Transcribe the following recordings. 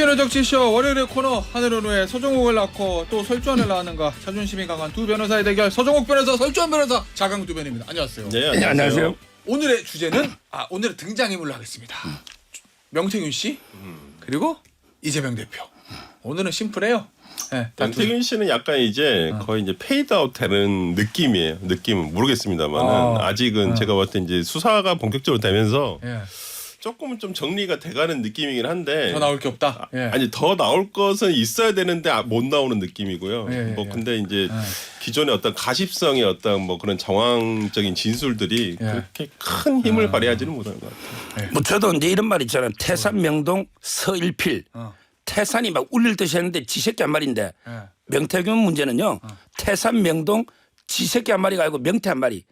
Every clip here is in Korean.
김치현의 정치쇼 월요일의 코너 하늘은우의 서정욱을 낳고 또 설주환을 낳았는가 자존심이 강한 두 변호사의 대결 서정욱 변호사 설주환 변호사 자강 두 변입니다. 안녕하세요. 네, 안녕하세요. 오늘의 주제는 오늘의 등장인물로 하겠습니다. 명태균 씨 그리고 이재명 대표. 오늘은 심플해요. 네, 명태균 씨는 약간 이제 거의 이제 페이드아웃 되는 느낌이에요. 느낌은 모르겠습니다만은 아직은 제가 봤을 때 이제 수사가 본격적으로 되면서 조금 좀 정리가 돼가는 느낌이긴 한데 더 나올 게 없다. 아니 더 나올 것은 있어야 되는데 못 나오는 느낌이고요. 뭐 근데 이제 기존의 어떤 가십성의 어떤 뭐 그런 정황적인 진술들이 그렇게 큰 힘을 발휘하지는 못하는 것 같아요. 뭐 저도 이제 이런 말 있잖아요. 태산명동 서일필. 태산이 막 울릴 듯이 했는데 지새끼 한 마리인데 명태균 문제는요. 태산명동 지새끼 한 마리가 아니고 명태 한 마리.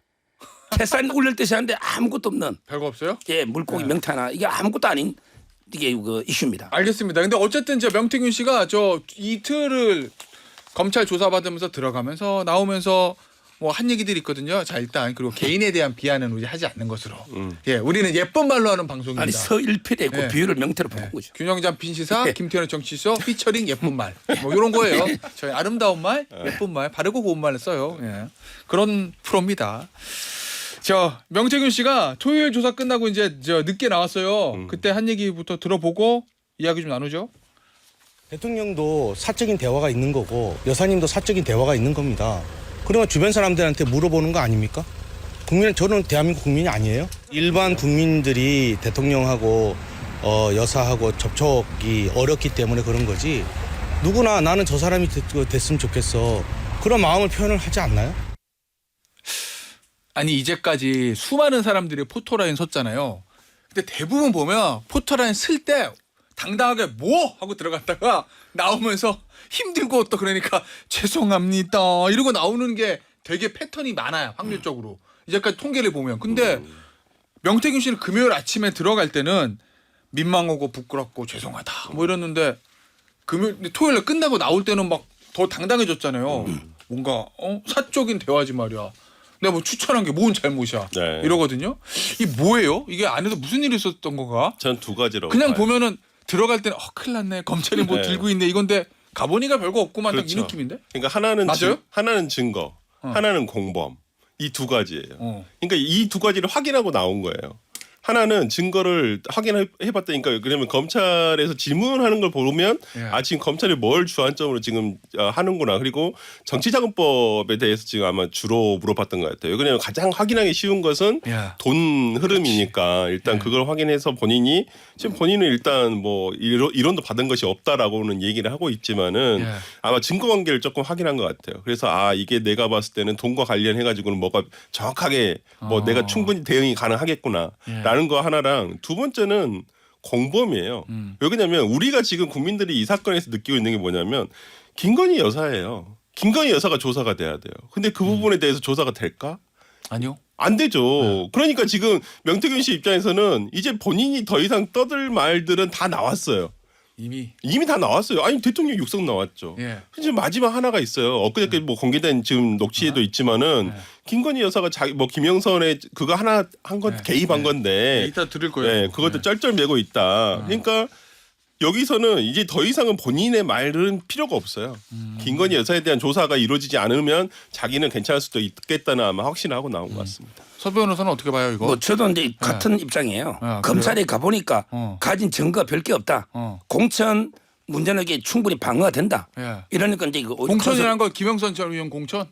태산이 울릴 듯이 하는데 아무것도 없는. 별거 없어요? 예, 물고기 명태 하나. 이게 아무것도 아닌 이게 그 이슈입니다. 알겠습니다. 근데 어쨌든 저 명태균 씨가 저 이틀을 검찰 조사받으면서 들어가면서 나오면서 뭐 한 얘기들이 있거든요. 자 일단 그리고 개인에 대한 비하는 우리 하지 않는 것으로. 예, 우리는 예쁜 말로 하는 방송입니다. 아니 서일필에 있고 비유를 명태로 바꾼 거죠. 균형잡 빈시사 김태현의 정치쇼 피처링 예쁜 말. 뭐 이런 거예요. 저희 아름다운 말, 예쁜 말, 바르고 고운 말을 써요. 예. 그런 프로입니다. 저 명태균 씨가 토요일 조사 끝나고 이제 저 늦게 나왔어요. 그때 한 얘기부터 들어보고 이야기 좀 나누죠. 대통령도 사적인 대화가 있는 거고 여사님도 사적인 대화가 있는 겁니다. 그러면 주변 사람들한테 물어보는 거 아닙니까? 저는 대한민국 국민이 아니에요. 일반 국민들이 대통령하고 여사하고 접촉이 어렵기 때문에 그런 거지. 누구나 나는 저 사람이 됐으면 좋겠어. 그런 마음을 표현을 하지 않나요? 아니 이제까지 수많은 사람들이 포토라인 섰잖아요. 근데 대부분 보면 포토라인 쓸 때 당당하게 뭐 하고 들어갔다가 나오면서 힘들고 또 그러니까 죄송합니다 이러고 나오는 게 되게 패턴이 많아요. 확률적으로. 이제까지 통계를 보면. 근데 명태균 씨는 금요일 아침에 들어갈 때는 민망하고 부끄럽고 죄송하다 뭐 이랬는데 토요일에 끝나고 나올 때는 막 더 당당해졌잖아요. 뭔가 사적인 대화지 말이야. 내가 뭐 추천한 게 뭔 잘못이야. 네. 이러거든요. 이게 뭐예요? 이게 안에서 무슨 일이 있었던 건가? 전 두 가지로 그냥 봐요. 보면은 들어갈 때는 큰일 났네. 검찰이 뭐 들고 있네. 이건데 가보니까 별거 없구만. 딱 이 느낌인데? 그러니까 하나는 맞아요? 하나는 증거, 하나는 공범. 이 두 가지예요. 그러니까 이 두 가지를 확인하고 나온 거예요. 하나는 증거를 확인해봤다니까요. 그러면 검찰에서 질문하는 걸 보면 지금 검찰이 뭘 주안점으로 지금 하는구나. 그리고 정치자금법에 대해서 지금 아마 주로 물어봤던 것 같아요. 왜냐하면 가장 확인하기 쉬운 것은 돈 흐름이니까 일단 그걸 확인해서 본인이 지금 본인은 일단 뭐 이론도 받은 것이 없다라고는 얘기를 하고 있지만은 아마 증거관계를 조금 확인한 것 같아요. 그래서 이게 내가 봤을 때는 돈과 관련해가지고는 뭐가 정확하게 뭐 내가 충분히 대응이 가능하겠구나. 라는 거 하나랑 두 번째는 공범이에요. 왜 그러냐면 우리가 지금 국민들이 이 사건에서 느끼고 있는 게 뭐냐면 김건희 여사예요. 김건희 여사가 조사가 돼야 돼요. 근데 그 부분에 대해서 조사가 될까? 아니요. 안 되죠. 그러니까 지금 명태균 씨 입장에서는 이제 본인이 더 이상 떠들 말들은 다 나왔어요. 이미 다 나왔어요. 아니 대통령 육성 나왔죠. 이제 마지막 하나가 있어요. 엊그저께 뭐 공개된 지금 녹취에도 있지만은 김건희 여사가 뭐 김영선의 그거 하나 한 건 개입한 건데 이따 들을 거예요. 그것도 쩔쩔매고 있다. 그러니까 여기서는 이제 더 이상은 본인의 말은 필요가 없어요. 김건희 여사에 대한 조사가 이루어지지 않으면 자기는 괜찮을 수도 있겠다는 아마 확신을 하고 나온 것 같습니다. 서 변호사는 어떻게 봐요 이거? 뭐 저도 이제 같은 입장이에요. 검찰에 가보니까 가진 증거가 별 게 없다. 공천 문제는 이게 충분히 방어가 된다. 이러니까 이제 이거 공천이라는 거 김영선 전 의원 공천?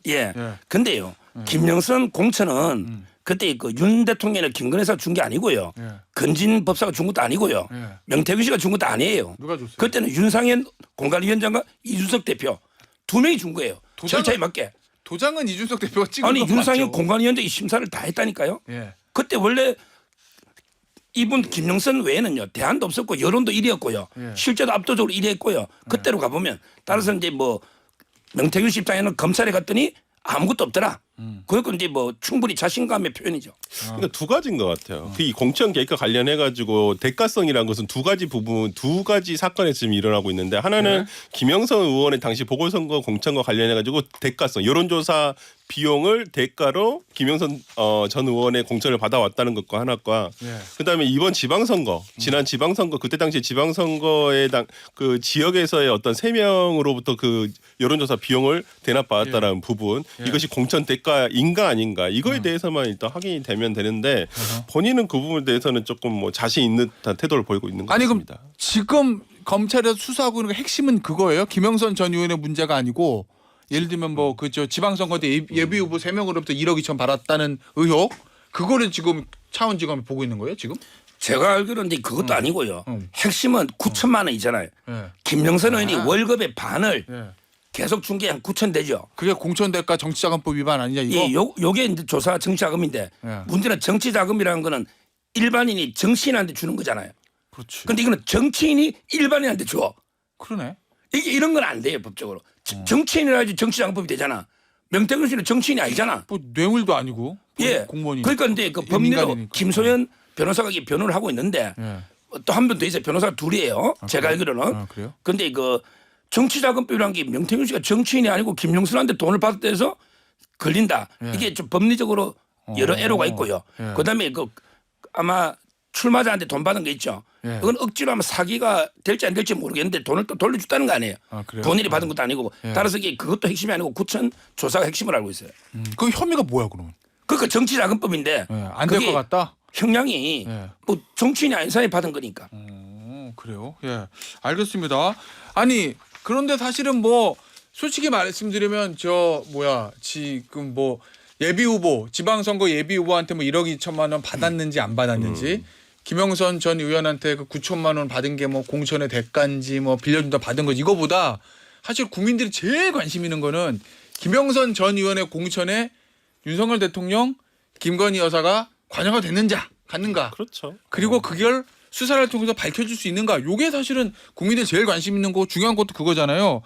근데요. 김영선 공천은 그때 그 윤 대통령을 김건희가 준 게 아니고요. 건진 법사가 준 것도 아니고요. 명태균 씨가 준 것도 아니에요. 누가 줬어요? 그때는 윤상현 공관위원장과 이준석 대표 두 명이 준 거예요. 절차에 맞게. 도장은 이준석 대표가 찍은 아니 건 윤상현 맞죠. 공관위원장이 심사를 다 했다니까요. 그때 원래 이분 김영선 외에는요 대안도 없었고 여론도 1위였고요. 실제도 압도적으로 1위했고요. 그때로 가보면 따라서 이제 뭐 명태균 씨 입장에는 검찰에 갔더니 아무것도 없더라. 그러니까 이제 뭐 충분히 자신감의 표현이죠. 그러니까 두 가지인 것 같아요. 그 이 공천 개입과 관련해 가지고 대가성이라는 것은 두 가지 사건에 지금 일어나고 있는데 하나는 김영선 의원의 당시 보궐선거 공천과 관련해 가지고 대가성 여론조사 비용을 대가로 김영선 전 의원의 공천을 받아왔다는 것과 하나과 그다음에 이번 지방선거 지난 지방선거 그때 당시 지방선거의 그 지역에서의 어떤 3명으로부터 그 여론조사 비용을 대납받았다라는 부분 이것이 공천 대가인가 아닌가 이거에 대해서만 일단 확인이 되면 되는데 본인은 그 부분에 대해서는 조금 뭐 자신 있는 듯한 태도를 보이고 있는 것 아니 같습니다. 그럼 지금 검찰에서 수사하고 있는 게 핵심은 그거예요. 김영선 전 의원의 문제가 아니고 예를 들면 뭐 그저 지방선거 때 예비 후보 3명으로부터 1억 2천 받았다는 의혹 그거를 지금 차원지검이 보고 있는 거예요 지금? 제가 알기로는 이제 그것도 아니고요. 핵심은 9천만 원이잖아요. 김영선 의원이 월급의 반을 계속 준 게 한 9천 되죠. 그게 공천대가 정치자금법 위반 아니냐 이거? 요게 이제 조사 정치자금인데 문제는 정치자금이라는 거는 일반인이 정치인한테 주는 거잖아요. 그렇지. 근데 이거는 정치인이 일반인한테 줘. 그러네. 이게 이런 건 안 돼요 법적으로. 정치인이라야지 정치자금법이 되잖아. 명태균 씨는 정치인이 아니잖아. 뭐 뇌물도 아니고 예. 공무원이. 그러니까 이제 그 법리로 민간이니까. 김소연 변호사가 이 변호를 하고 있는데 또 한 분 더 있어요. 변호사가 둘이에요. 제가 알기로는. 그래요? 근데 그 정치자금법이라는 게 명태균 씨가 정치인이 아니고 김영순한테 돈을 받았다 해서 걸린다. 이게 좀 법리적으로 여러 애로가 있고요. 그다음에 그 아마 출마자한테 돈 받은 거 있죠. 그건 억지로 하면 사기가 될지 안 될지 모르겠는데 돈을 또 돌려줬다는 거 아니에요. 본인이 받은 것도 아니고 따라서 이게 그것도 핵심이 아니고 구천 조사가 핵심을 알고 있어요. 그 혐의가 뭐야 그러면? 그러니까 정치자금법인데 안 될 것 같다. 형량이 뭐 정치인이 아닌 사람이 받은 거니까. 그래요? 예, 알겠습니다. 아니 그런데 사실은 뭐 솔직히 말씀드리면 지금 뭐 예비 후보 지방선거 예비 후보한테 뭐 1억 2천만 원 받았는지 안 받았는지 김영선 전 의원한테 그 9천만 원 받은 게 뭐 공천의 대가인지 뭐 빌려준다 받은 거지 이거보다 사실 국민들이 제일 관심 있는 거는 김영선 전 의원의 공천에 윤석열 대통령 김건희 여사가 관여가 됐는가 갔는가 그렇죠. 그리고 그걸 수사를 통해서 밝혀줄 수 있는가 이게 사실은 국민들이 제일 관심 있는 거 중요한 것도 그거잖아요.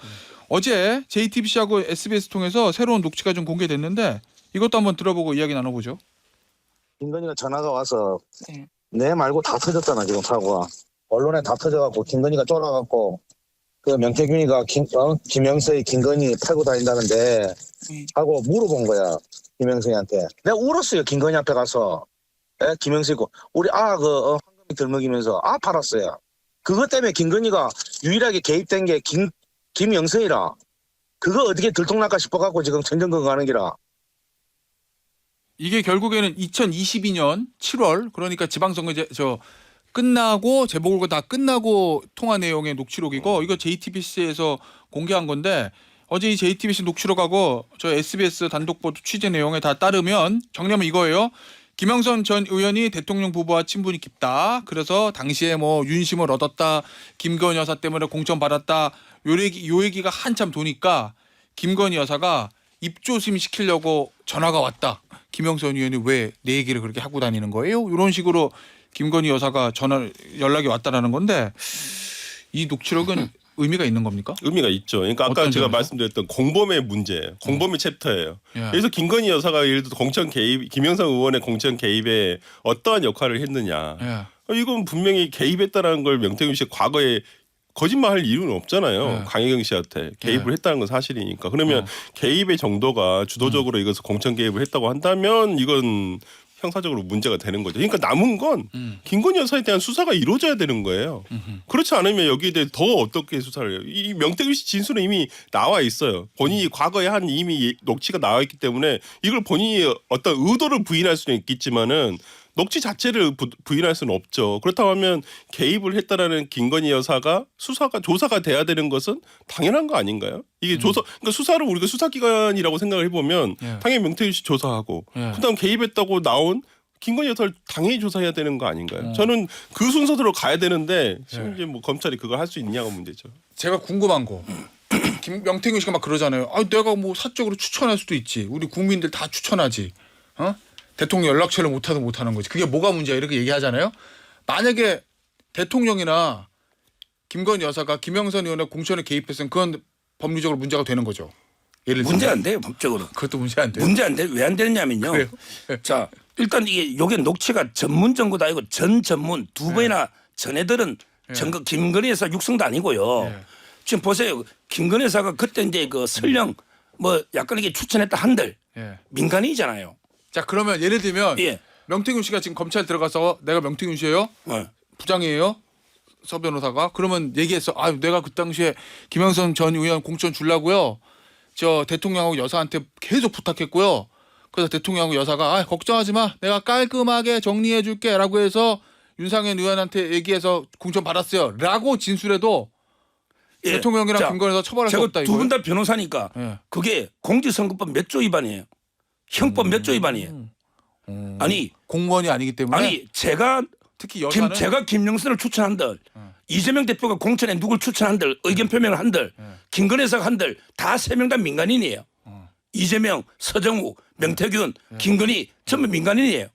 어제 JTBC하고 SBS 통해서 새로운 녹취가 좀 공개됐는데 이것도 한번 들어보고 이야기 나눠보죠. 김건희가 전화가 와서 내 말고 다 터졌잖아 지금 사고가. 언론에 다 터져갖고 김건희가 쫄아갖고 그 명태균이가 김영서의 김건희 팔고 다닌다는데 하고 물어본 거야 김영서한테. 내가 울었어요 김건희 앞에 가서. 김영서 있고 우리 황금이 들먹이면서 팔았어요. 그것 때문에 김건희가 유일하게 개입된 게 김영서이라. 그거 어떻게 들통날까 싶어갖고 지금 전전긍긍하는 기라. 이게 결국에는 2022년 7월 그러니까 지방선거 이제 끝나고 재보궐고 다 끝나고 통화 내용의 녹취록이고 이거 JTBC에서 공개한 건데 어제 이 JTBC 녹취록하고 저 SBS 단독 보도 취재 내용에 다 따르면 정리하면 이거예요. 김영선 전 의원이 대통령 부부와 친분이 깊다. 그래서 당시에 뭐 윤심을 얻었다. 김건희 여사 때문에 공천 받았다. 요 얘기가 한참 도니까 김건희 여사가 입조심 시키려고 전화가 왔다. 김영선 의원이 왜 내 얘기를 그렇게 하고 다니는 거예요? 이런 식으로 김건희 여사가 연락이 왔다라는 건데 이 녹취록은 의미가 있는 겁니까? 의미가 있죠. 그러니까 아까 제가 점에서? 말씀드렸던 공범의 문제, 공범의 챕터예요. 예. 그래서 김건희 여사가 예를 들어 공천 개입, 김영선 의원의 공천 개입에 어떠한 역할을 했느냐. 이건 분명히 개입했다라는 걸 명태균 씨 과거에 거짓말할 이유는 없잖아요. 강혜경 씨한테 개입을 했다는 건 사실이니까. 그러면 개입의 정도가 주도적으로 이것을 공천 개입을 했다고 한다면 이건 형사적으로 문제가 되는 거죠. 그러니까 남은 건 김건희 여사에 대한 수사가 이루어져야 되는 거예요. 그렇지 않으면 여기에 대해 더 어떻게 수사를 해요. 이 명태균 씨 진술은 이미 나와 있어요. 본인이 과거에 한 이미 녹취가 나와 있기 때문에 이걸 본인이 어떤 의도를 부인할 수는 있겠지만은 녹취 자체를 부인할 수는 없죠. 그렇다고 하면 개입을 했다라는 김건희 여사가 조사가 돼야 되는 것은 당연한 거 아닌가요? 이게 그러니까 수사를 우리가 수사기관이라고 생각을 해보면 당연히 명태균 씨 조사하고 그다음 개입했다고 나온 김건희 여사를 당연히 조사해야 되는 거 아닌가요? 저는 그 순서대로 가야 되는데 지금 이제 뭐 검찰이 그걸 할 수 있냐가 문제죠. 제가 궁금한 거. 명태균 씨가 막 그러잖아요. 내가 뭐 사적으로 추천할 수도 있지. 우리 국민들 다 추천하지. 대통령 연락처를 못하는 거지. 그게 뭐가 문제야 이렇게 얘기하잖아요. 만약에 대통령이나 김건희 여사가 김영선 의원의 공천에 개입했으면 그건 법리적으로 문제가 되는 거죠. 예를 들면 문제 안 돼요 법적으로. 그것도 문제 안 돼요. 문제 안 돼. 왜 안 되느냐면요. 그래요? 자 일단 이게 요게 녹취가 전문 정보도 아니고 전 전문 두 번이나 전애들은 전거 김건희 여사 육성도 아니고요. 예. 지금 보세요. 김건희 여사가 그때 이제 그 설령 뭐 약간 이게 추천했다 한들 예. 민간인이잖아요. 자 그러면 예를 들면 예. 명태균 씨가 지금 검찰 들어가서 내가 명태균 씨예요? 어. 부장이에요? 서 변호사가 그러면 얘기했어. 아 내가 그 당시에 김영선 전 의원 공천 주려고요. 저 대통령하고 여사한테 계속 부탁했고요. 그래서 대통령하고 여사가 아 걱정하지 마. 내가 깔끔하게 정리해 줄게라고 해서 윤상현 의원한테 얘기해서 공천 받았어요. 라고 진술해도 예. 대통령이랑 자, 김건희가 처벌할 수 제가 없다 두 이거예요. 분 다 변호사니까 예. 그게 공직선거법 몇 조 위반이에요. 형법 몇 조 위반이에요. 아니 공무원이 아니기 때문에 아니 제가 특히 여사는 제가 김영선을 추천한들 이재명 대표가 공천에 누굴 추천한들 의견 표명을 한들 김건희 여사가 한들 다 세 명 다 민간인이에요. 이재명, 서정욱, 명태균, 김건희 전부 민간인이에요.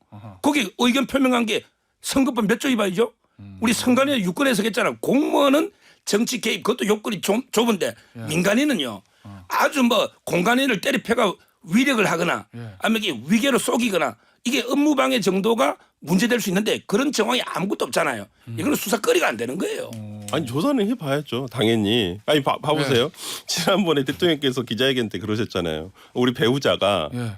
거기 의견 표명한 게 선거법 몇 조 위반이죠? 우리 선관위 유권에서 했잖아. 공무원은 정치 개입 그것도 요건이 좁은데 민간인은요 아주 뭐 공간인을 때려패가 위력을 하거나 아니면 이게 위계로 속이거나 이게 업무방해 정도가 문제될 수 있는데 그런 정황이 아무것도 없잖아요. 이거는 수사거리가 안 되는 거예요. 아니 조사는 해봐야죠 당연히. 아니 봐보세요. 지난번에 대통령께서 기자회견 때 그러셨잖아요. 우리 배우자가 예.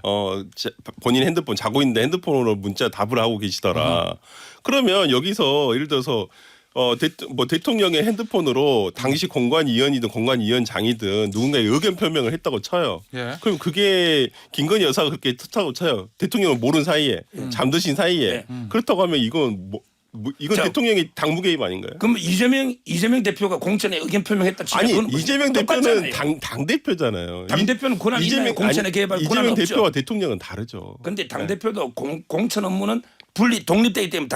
본인 핸드폰 자고 있는데 핸드폰으로 문자 답을 하고 계시더라. 그러면 여기서 예를 들어서 대통령의 핸드폰으로 당시 공관위원이든 공관위원장이든 누군가의 의견 표명을 했다고 쳐요. 예. 그럼 그게 김건희 여사가 그렇게 뜻하고 쳐요. 대통령을 모르는 사이에 잠드신 사이에 그렇다고 하면 이건 이건 자, 대통령이 당무 개입 아닌가요? 그럼 이재명 대표가 공천에 의견 표명했다 치면 아니 그건 이재명 대표는 똑같잖아요. 당 대표잖아요. 당 대표는 권한이 있나요? 공천에 개입할 권한 이재명 없죠. 대표와 대통령은 다르죠. 그런데 당 대표도 공천 업무는 분리 독립되기 때문에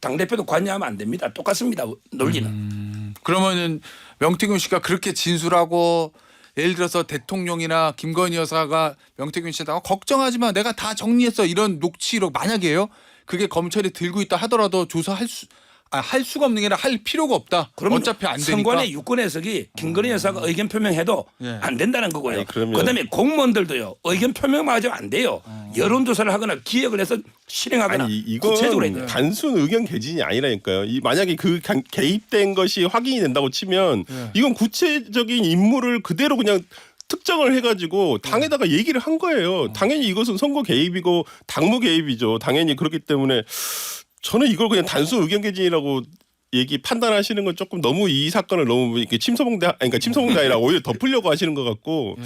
당 대표도 관여하면 안 됩니다. 똑같습니다. 논리는. 그러면은 명태균 씨가 그렇게 진술하고 예를 들어서 대통령이나 김건희 여사가 명태균 씨한테 걱정하지 마 내가 다 정리했어 이런 녹취록 만약에요 그게 검찰이 들고 있다 하더라도 조사할 할 수가 없는 게 아니라 할 필요가 없다. 그러면 어차피 안 되니까. 선관위 유권해석이 김건희 여사가 의견 표명해도 예. 안 된다는 거고요. 아니, 그러면- 그다음에 공무원들도요. 의견 표명마저 안 돼요. 여론조사를 하거나 기획을 해서 실행하거나 아니 이건 구체적으로 해야 돼요. 단순 의견 개진이 아니라니까요. 만약에 그 개입된 것이 확인이 된다고 치면 예. 이건 구체적인 인물을 그대로 그냥 특정을 해가지고 당에다가 얘기를 한 거예요. 당연히 이것은 선거 개입이고 당무 개입이죠. 당연히 그렇기 때문에 저는 이걸 그냥 단순 의견 개진이라고 판단하시는 건 조금 너무 이 사건을 너무 이렇게 그러니까 침소봉대 아니라 오히려 덮으려고 하시는 것 같고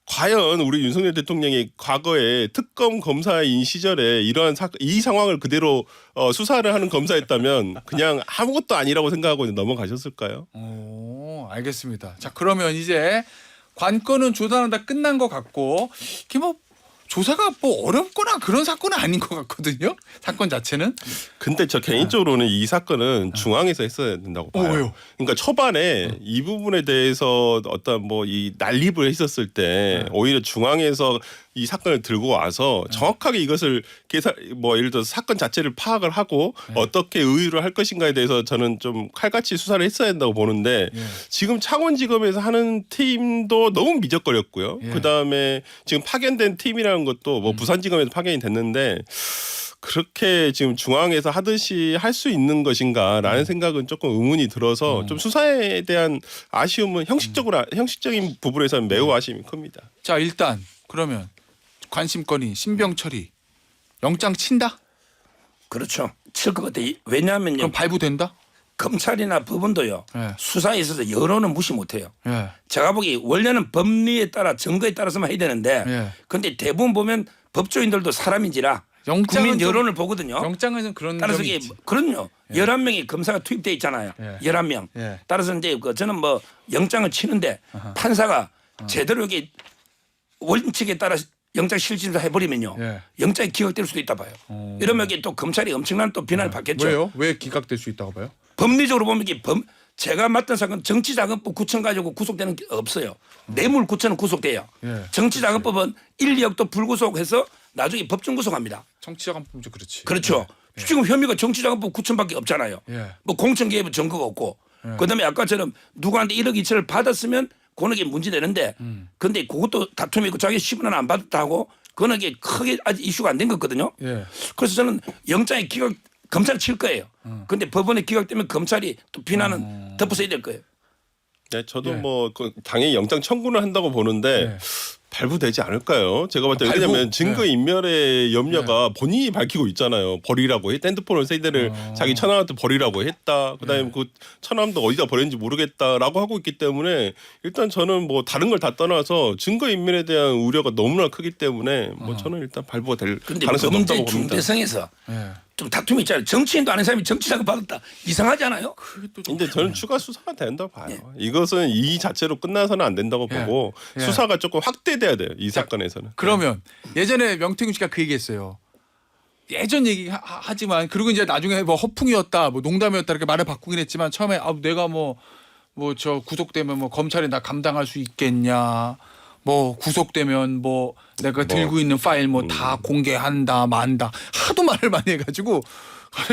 과연 우리 윤석열 대통령이 과거에 특검 검사인 시절에 이러한 이 상황을 그대로 수사를 하는 검사였다면 그냥 아무것도 아니라고 생각하고 넘어가셨을까요? 오, 알겠습니다. 자, 그러면 이제 관건은 조사는 다 끝난 것 같고, 이게 뭐 조사가 뭐 어렵거나 그런 사건은 아닌 것 같거든요. 사건 자체는. 근데 저 개인적으로는 이 사건은 중앙에서 했어야 된다고 봐요. 왜요? 그러니까 초반에 이 부분에 대해서 어떤 뭐 이 난립을 했었을 때 오히려 중앙에서 이 사건을 들고 와서 정확하게 이것을 뭐 예를 들어서 사건 자체를 파악을 하고 어떻게 의유를 할 것인가에 대해서 저는 좀 칼같이 수사를 했어야 된다고 보는데 지금 창원지검에서 하는 팀도 너무 미적거렸고요. 그다음에 지금 파견된 팀이라는 것도 뭐 부산지검에서 파견이 됐는데 그렇게 지금 중앙에서 하듯이 할 수 있는 것인가라는 생각은 조금 의문이 들어서 좀 수사에 대한 아쉬움은 형식적인 부분에서는 매우 아쉬움이 큽니다. 자, 일단 그러면 관심건이 신병철이 영장 친다? 그렇죠. 칠 것 같아요. 왜냐하면요. 그럼 발부된다? 검찰이나 법원도요. 예. 수사에 있어서 여론은 무시 못해요. 예. 제가 보기 원래는 법리에 따라 증거에 따라서만 해야 되는데 예. 근데 대부분 보면 법조인들도 사람인지라 영장은 국민 좀- 여론을 보거든요. 영장은 좀 그런 따라서 점이 이게 있지. 그럼요. 11명이 검사가 투입돼 있잖아요. 예. 11명. 예. 따라서 이제 저는 뭐 영장을 치는데 판사가 제대로 이게 원칙에 따라 영장 실질을 해버리면요. 예. 영장이 기각될 수도 있다 봐요. 이러면 이게 또 검찰이 엄청난 또 비난을 받겠죠. 왜요? 왜 기각될 수 있다고 봐요? 법리적으로 보면 이게 제가 맡은 사건 정치자금법 구청 가지고 구속되는 게 없어요. 뇌물 구청은 구속돼요. 예. 정치자금법은 1, 2억도 불구속해서 나중에 법정 구속합니다. 정치자금법도 그렇지. 그렇죠. 지금 혐의가 정치자금법 구청밖에 없잖아요. 예. 뭐 공천 개입은 증거가 없고 그다음에 아까처럼 누구한테 1억 2천을 받았으면 그거는 게 문제되는데 근데 그것도 다툼이 있고 자기 10원 안 받았다 하고 그거는 이게 크게 아직 이슈가 안 된 거거든요. 예. 그래서 저는 영장이 기각 검찰 칠 거예요. 근데 법원에 기각되면 검찰이 또 비난은 덮어서야 될 거예요. 네, 저도 예. 뭐 당연히 영장 청구는 한다고 보는데 예. 발부되지 않을까요? 제가 봤을 때 발부? 왜냐하면 증거 예. 인멸의 염려가 본인이 밝히고 있잖아요. 버리라고 했. 핸드폰을 세 대를 자기 처남한테 버리라고 했다. 그다음에 예. 그 처남도 어디다 버렸는지 모르겠다라고 하고 있기 때문에 일단 저는 뭐 다른 걸 다 떠나서 증거 인멸에 대한 우려가 너무나 크기 때문에 뭐 저는 일단 발부가 될 근데 가능성이 범죄 높다고 봅니다. 중대성에서 예. 좀 다툼이 있잖아요. 정치인도 아닌 사람이 정치자금 받았다. 이상하지 않아요? 근데 저는 추가 수사가 된다고 봐요. 이것은 이 자체로 끝나서는 안 된다고 예. 보고 예. 수사가 조금 확대돼야 돼요. 이 사건에서는. 그러면 예전에 명태균 씨가 그 얘기했어요. 예전 얘기 하지만 그리고 이제 나중에 뭐 허풍이었다, 뭐 농담이었다 이렇게 말을 바꾸긴 했지만 처음에 내가 뭐 저 구속되면 뭐 검찰이 나 감당할 수 있겠냐, 뭐 구속되면 뭐 내가 들고 있는 파일 뭐 다 공개한다, 만다 하도 말을 많이 해가지고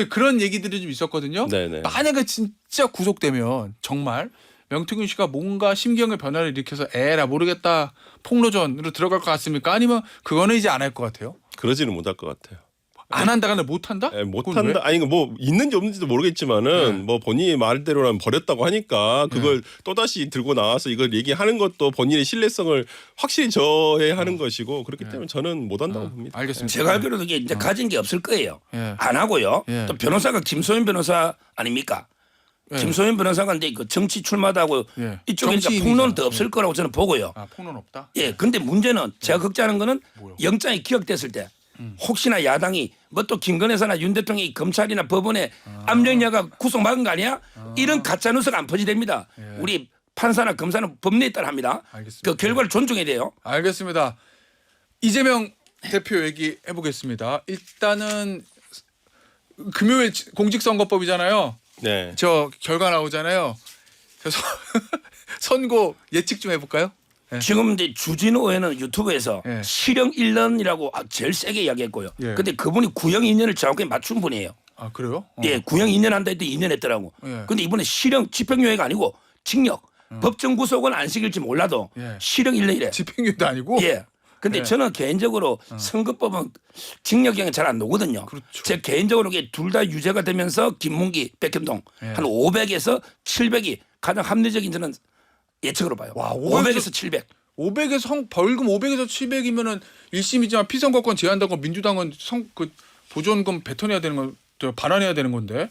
그런 얘기들이 좀 있었거든요. 네네. 만약에 진짜 구속되면 정말 명태균 씨가 뭔가 심경의 변화를 일으켜서 에라 모르겠다 폭로전으로 들어갈 것 같습니까? 아니면 그거는 이제 안 할 것 같아요? 그러지는 못할 것 같아요. 안 한다가 못 한다? 예, 그건 못한다. 왜? 아니 뭐 있는지 없는지도 모르겠지만은 네. 뭐 본인이 말대로라면 버렸다고 하니까 그걸 또 다시 들고 나와서 이걸 얘기하는 것도 본인의 신뢰성을 확실히 저해하는 것이고 그렇기 때문에 저는 못한다고 봅니다. 알겠습니다. 제가 알기로도 이게 이제 가진 게 없을 거예요. 예. 안 하고요. 예. 또 변호사가 김소연 변호사 아닙니까? 예. 김소연 변호사가 이제 그 정치 출마도 하고 예. 이쪽에 정치인이죠. 폭로는 더 없을 거라고 저는 보고요. 아 폭로는 없다? 예, 근데 문제는 제가 걱정하는 거는 뭐요? 영장이 기각됐을 때 혹시나 야당이 뭐 또 김건희사나 윤 대통령이 검찰이나 법원에 압력녀가 구속 막은 거 아니야? 이런 가짜 뉴스가 안 퍼지됩니다. 우리 판사나 검사는 법리에 따라 합니다. 알겠습니다. 그 결과를 존중해야 돼요. 알겠습니다. 이재명 대표 얘기해 보겠습니다. 일단은 금요일 공직선거법이잖아요. 네. 저 결과 나오잖아요. 그래서 선고 예측 좀 해볼까요? 네. 지금 이제 주진우 의원은 유튜브에서 예. 실형 1년이라고 제일 세게 이야기했고요. 예. 근데 그분이 구형 2년을 정확히 맞춘 분이에요. 아 그래요? 예, 구형 2년 한다 했더니 2년 했더라고. 예. 근데 이번에 실형 집행유예가 아니고 징역. 법정 구속은 안 시킬지 몰라도 예. 실형 1년이래. 집행유예도 아니고. 예. 근데 예. 저는 개인적으로 선거법은 징역형이 잘 안 나오거든요. 그렇죠. 제 개인적으로 둘 다 유죄가 되면서 김문기, 백현동 예. 한 500에서 700이 가장 합리적인 저는 예측으로 봐요. 와, 500에서 700. 500에서 벌금 500에서 700이면은 1심이지만 피선거권 제한다고 민주당은 보존금 뱉어내야 되는 건 반환해야 되는 건데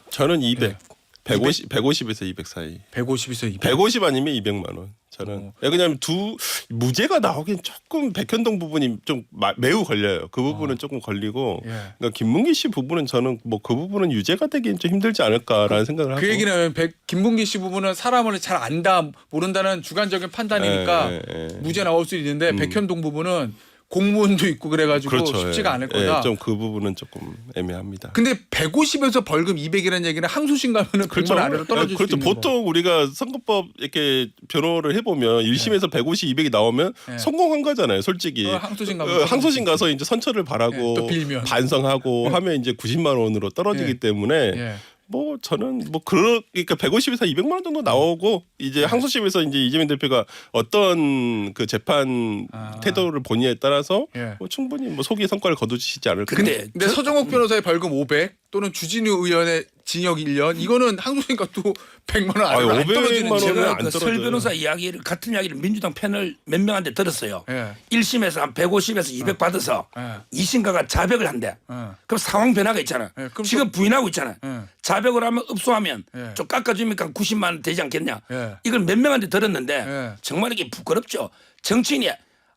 저는 200. 예. 150에서 200 사이. 150에서 200. 150 아니면 200만 원. 저는 왜냐하면 두 무죄가 나오긴 조금 백현동 부분이 좀 매우 걸려요. 그 부분은 조금 걸리고, 예. 그러니까 김문기 씨 부분은 저는 뭐 그 부분은 유죄가 되긴 좀 힘들지 않을까라는 생각을 하고. 그 얘기는 김bun기 씨 부분은 사람을 잘 안다 모른다는 주관적인 판단이니까 무죄 나올 수 있는데 백현동 부분은 공무원도 있고 그래가지고 그렇죠. 쉽지가 예. 않을 거다. 좀 그 부분은 조금 애매합니다. 근데 150에서 벌금 200이라는 얘기는 항소심 가면은 공무원 아래로 떨어질 그렇죠. 수 있는 보통 우리가 선거법 이렇게 변호를 해보면 1심에서 150, 200이 나오면 네. 성공한 거잖아요. 솔직히. 항소심 가면 항소심 가서 이제 선처를 바라고 네, 또 빌면. 반성하고 하면 이제 90만 원으로 떨어지기 네. 때문에 예. 뭐 저는 뭐 그러니까 150에서 200만 원 정도 나오고 이제 항소심에서 이제 이재명 대표가 어떤 그 재판 태도를 보느냐에 따라서 예. 뭐 충분히 뭐 소기의 성과를 거두시지 않을까. 근데 서정옥 변호사의 벌금 500 또는 주진우 의원의 징역 1년 이거는 항소심 가도 100만 원 아래로 안 500만 떨어지는 원은 제가 안 그 설 떨어져요. 변호사 이야기를 같은 이야기를 민주당 패널 몇 명한테 들었어요. 예. 1심에서 한 150에서 200 받아서 예. 2심가가 자백을 한대. 그럼 상황 변화가 있잖아. 예, 그럼 지금 부인하고 있잖아. 예. 자백을 하면 읍소하면 예. 좀 깎아주니까 90만 원 되지 않겠냐. 예. 이걸 몇 명한테 들었는데 예. 정말 이게 부끄럽죠. 정치인이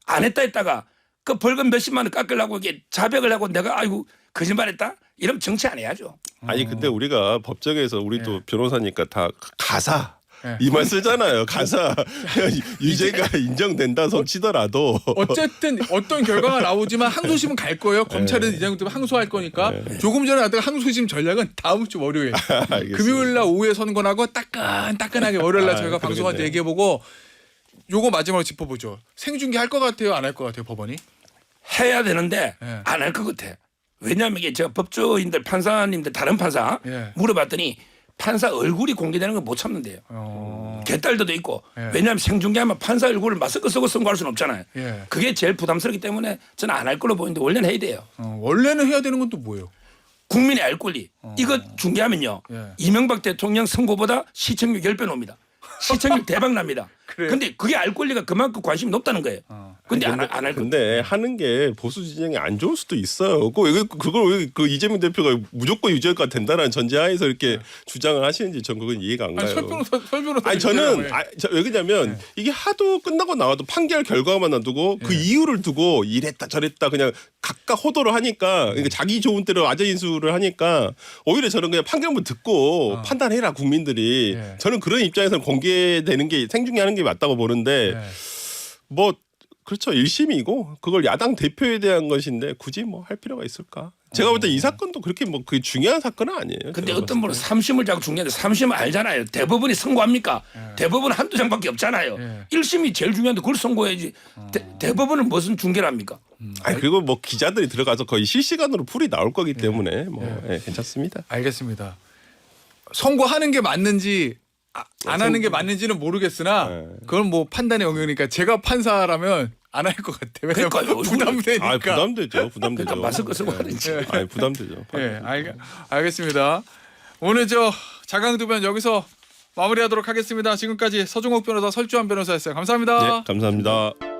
안 했다 했다가 그 벌금 몇십만 원 깎으려고 이게 자백을 하고 내가 아이고 거짓말했다? 이러면 정치 안 해야죠. 아니 근데 우리가 법정에서 우리도 변호사니까 다 가사 예. 이 말 쓰잖아요. 가사 유죄가 인정된다 손 치더라도 어쨌든 어떤 결과가 나오지만 항소심은 갈 거예요. 검찰은 이장 때문에 항소할 거니까 조금 전에 하다가 항소심 전략은 다음 주 월요일 알겠습니다. 금요일 날 오후에 선고나고 따끈따끈하게 월요일 날 저희가 방송할 때 그러겠네요. 얘기해보고 요거 마지막으로 짚어보죠. 생중계 할 것 같아요? 안 할 것 같아요? 법원이? 해야 되는데 예. 안 할 것 같아. 왜냐하면 이게 제가 법조인들 판사님들 다른 판사 예. 물어봤더니 판사 얼굴이 공개되는 걸 못 참는데요. 개딸들도 있고 예. 왜냐하면 생중계하면 판사 얼굴을 마스크 쓰고 선고할 수는 없잖아요. 예. 그게 제일 부담스럽기 때문에 저는 안 할 걸로 보이는데 원래는 해야 돼요. 원래는 해야 되는 건 또 뭐예요? 국민의 알 권리. 이거 중계하면요. 예. 이명박 대통령 선거보다 시청률 10배 놉니다. 시청률 대박 납니다. 그래요? 근데 그게 알 권리가 그만큼 관심이 높다는 거예요. 근데 안 할 거예요. 근데 하는 게 보수 진영이 안 좋을 수도 있어요. 그걸 왜 그 이재명 대표가 무조건 유죄가 된다는 전제하에서 이렇게 주장을 하시는지 전 그건 이해가 안 가요. 아니, 설 변호사. 아니 저는 왜 그러냐면 이게 하도 끝나고 나와도 판결 결과만 놔두고 그 이유를 두고 이랬다 저랬다 그냥 각각 호도를 하니까 그러니까 자기 좋은 대로 아재 인수를 하니까 오히려 저는 그냥 판결문 듣고 판단해라 국민들이. 예. 저는 그런 입장에서는 공개되는 게 생중계하는 게 맞다고 보는데 뭐 그렇죠 1심이고 그걸 야당 대표에 대한 것인데 굳이 뭐 할 필요가 있을까? 제가 볼 때 이 사건도 그렇게 뭐 그 중요한 사건은 아니에요. 근데 제가 어떤 분은 3심을 자꾸 중요한데 3심은 알잖아요. 대법원이 선고합니까? 대법원 한두 장밖에 없잖아요. 1심이 제일 중요한데 그걸 선고해야지. 대법원은 무슨 중계를 합니까? 아니 그리고 뭐 기자들이 들어가서 거의 실시간으로 풀이 나올 거기 때문에 뭐 예, 괜찮습니다. 알겠습니다. 선고하는 게 맞는지 안 하는 게 맞는지는 모르겠으나 그건 뭐 판단의 영역이니까 제가 판사라면 안 할 것 같아요. 왜냐면 그러니까요. 부담되니까. 아 부담되죠. 부담되죠. 그러니까 마스크 쓰고 하든지. 아니 부담되죠. 예, 알겠습니다. 오늘 자강두변 여기서 마무리하도록 하겠습니다. 지금까지 서종옥 변호사, 설주환 변호사였어요. 감사합니다. 네, 감사합니다.